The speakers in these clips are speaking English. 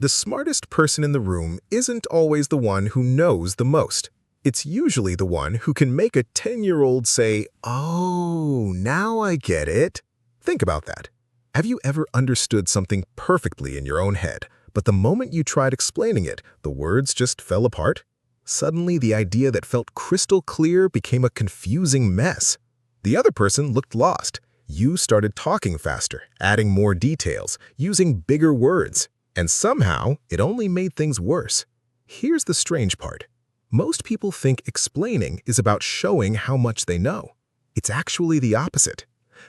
The smartest person in the room isn't always the one who knows the most. It's usually the one who can make a 10-year-old say, "Oh, now I get it." Think about that. Have you ever understood something perfectly in your own head, but the moment you tried explaining it, the words just fell apart? Suddenly, the idea that felt crystal clear became a confusing mess. The other person looked lost. You started talking faster, adding more details, using bigger words. And somehow, it only made things worse. Here's the strange part. Most people think explaining is about showing how much they know. It's actually the opposite.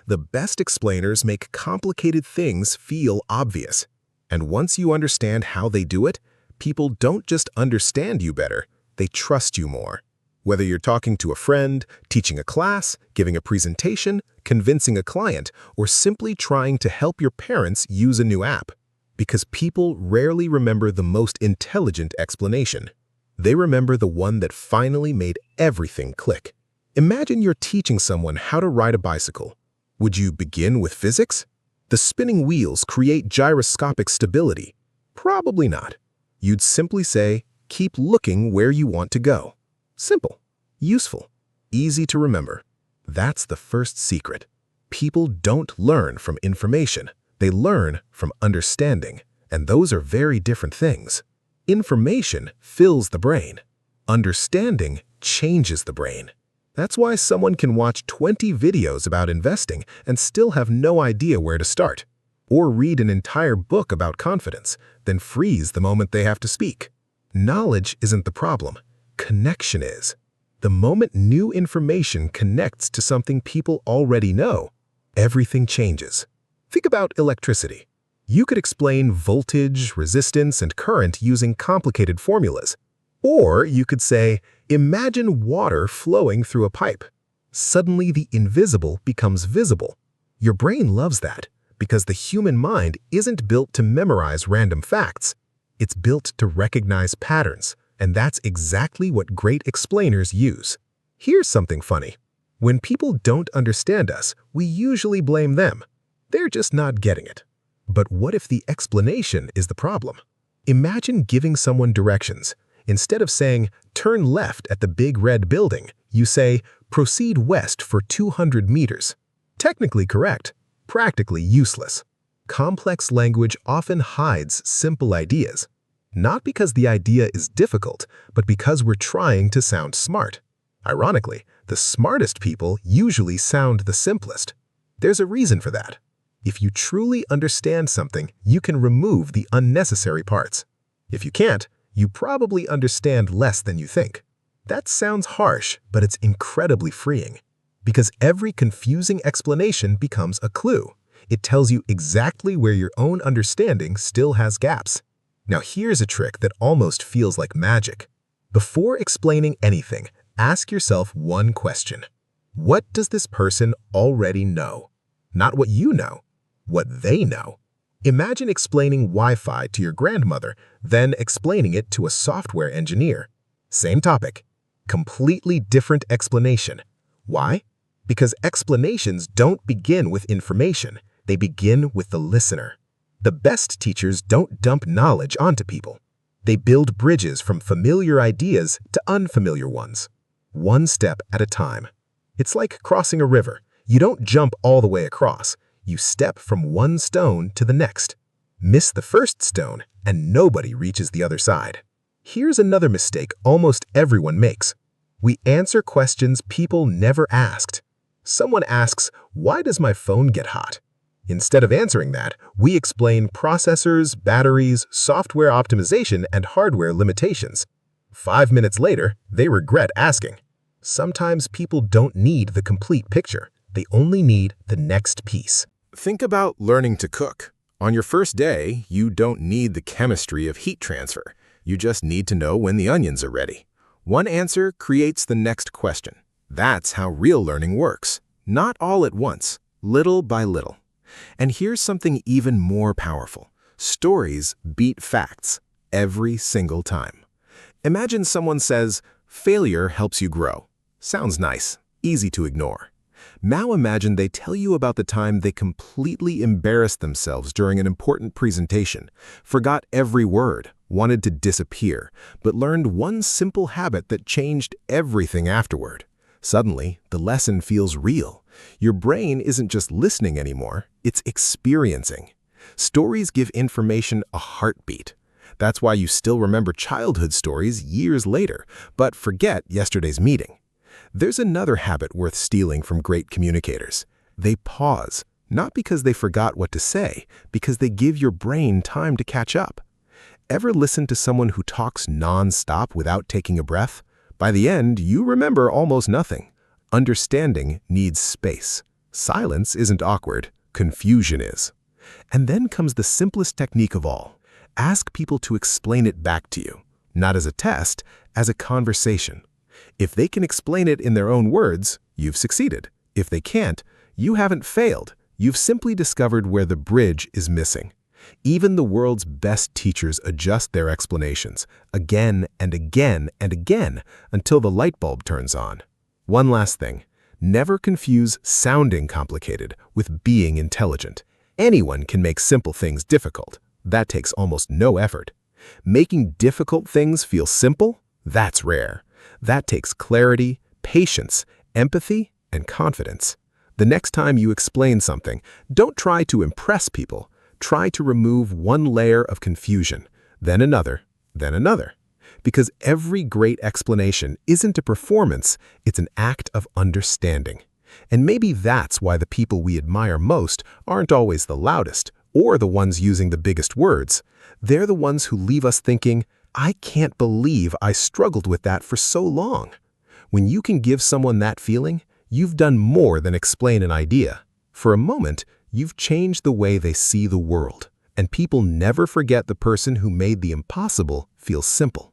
The best explainers make complicated things feel obvious. And once you understand how they do it, people don't just understand you better, they trust you more. Whether you're talking to a friend, teaching a class, giving a presentation, convincing a client, or simply trying to help your parents use a new app. Because people rarely remember the most intelligent explanation. They remember the one that finally made everything click. Imagine you're teaching someone how to ride a bicycle. Would you begin with physics? The spinning wheels create gyroscopic stability. Probably not. You'd simply say, keep looking where you want to go. Simple, useful, easy to remember. That's the first secret. People don't learn from information. They learn from understanding, and those are very different things. Information fills the brain. Understanding changes the brain. That's why someone can watch 20 videos about investing and still have no idea where to start, or read an entire book about confidence, then freeze the moment they have to speak. Knowledge isn't the problem. Connection is. The moment new information connects to something people already know, everything changes. Think about electricity. You could explain voltage, resistance, and current using complicated formulas. Or you could say, imagine water flowing through a pipe. Suddenly, the invisible becomes visible. Your brain loves that because the human mind isn't built to memorize random facts. It's built to recognize patterns, and that's exactly what great explainers use. Here's something funny. When people don't understand us, we usually blame them. They're just not getting it. But what if the explanation is the problem? Imagine giving someone directions. Instead of saying, turn left at the big red building, you say, proceed west for 200 meters. Technically correct, practically useless. Complex language often hides simple ideas. Not because the idea is difficult, but because we're trying to sound smart. Ironically, the smartest people usually sound the simplest. There's a reason for that. If you truly understand something, you can remove the unnecessary parts. If you can't, you probably understand less than you think. That sounds harsh, but it's incredibly freeing. Because every confusing explanation becomes a clue. It tells you exactly where your own understanding still has gaps. Now here's a trick that almost feels like magic. Before explaining anything, ask yourself one question. What does this person already know? Not what you know. What they know. Imagine explaining Wi-Fi to your grandmother, then explaining it to a software engineer. Same topic. Completely different explanation. Why? Because explanations don't begin with information. They begin with the listener. The best teachers don't dump knowledge onto people. They build bridges from familiar ideas to unfamiliar ones. One step at a time. It's like crossing a river. You don't jump all the way across. You step from one stone to the next. Miss the first stone, and nobody reaches the other side. Here's another mistake almost everyone makes. We answer questions people never asked. Someone asks, why does my phone get hot? Instead of answering that, we explain processors, batteries, software optimization, and hardware limitations. 5 minutes later, they regret asking. Sometimes people don't need the complete picture. They only need the next piece. Think about learning to cook. On your first day, you don't need the chemistry of heat transfer. You just need to know when the onions are ready. One answer creates the next question. That's how real learning works. Not all at once, little by little. And here's something even more powerful. Stories beat facts every single time. Imagine someone says, failure helps you grow. Sounds nice, easy to ignore. Now imagine they tell you about the time they completely embarrassed themselves during an important presentation, forgot every word, wanted to disappear, but learned one simple habit that changed everything afterward. Suddenly, the lesson feels real. Your brain isn't just listening anymore, it's experiencing. Stories give information a heartbeat. That's why you still remember childhood stories years later, but forget yesterday's meeting. There's another habit worth stealing from great communicators. They pause, not because they forgot what to say, because they give your brain time to catch up. Ever listen to someone who talks non-stop without taking a breath? By the end, you remember almost nothing. Understanding needs space. Silence isn't awkward, confusion is. And then comes the simplest technique of all. Ask people to explain it back to you, not as a test, as a conversation. If they can explain it in their own words, you've succeeded. If they can't, you haven't failed. You've simply discovered where the bridge is missing. Even the world's best teachers adjust their explanations again and again and again until the light bulb turns on. One last thing. Never confuse sounding complicated with being intelligent. Anyone can make simple things difficult. That takes almost no effort. Making difficult things feel simple? That's rare. That takes clarity, patience, empathy, and confidence. The next time you explain something, don't try to impress people. Try to remove one layer of confusion, then another, then another. Because every great explanation isn't a performance, it's an act of understanding. And maybe that's why the people we admire most aren't always the loudest or the ones using the biggest words. They're the ones who leave us thinking, I can't believe I struggled with that for so long. When you can give someone that feeling, you've done more than explain an idea. For a moment, you've changed the way they see the world. And people never forget the person who made the impossible feel simple.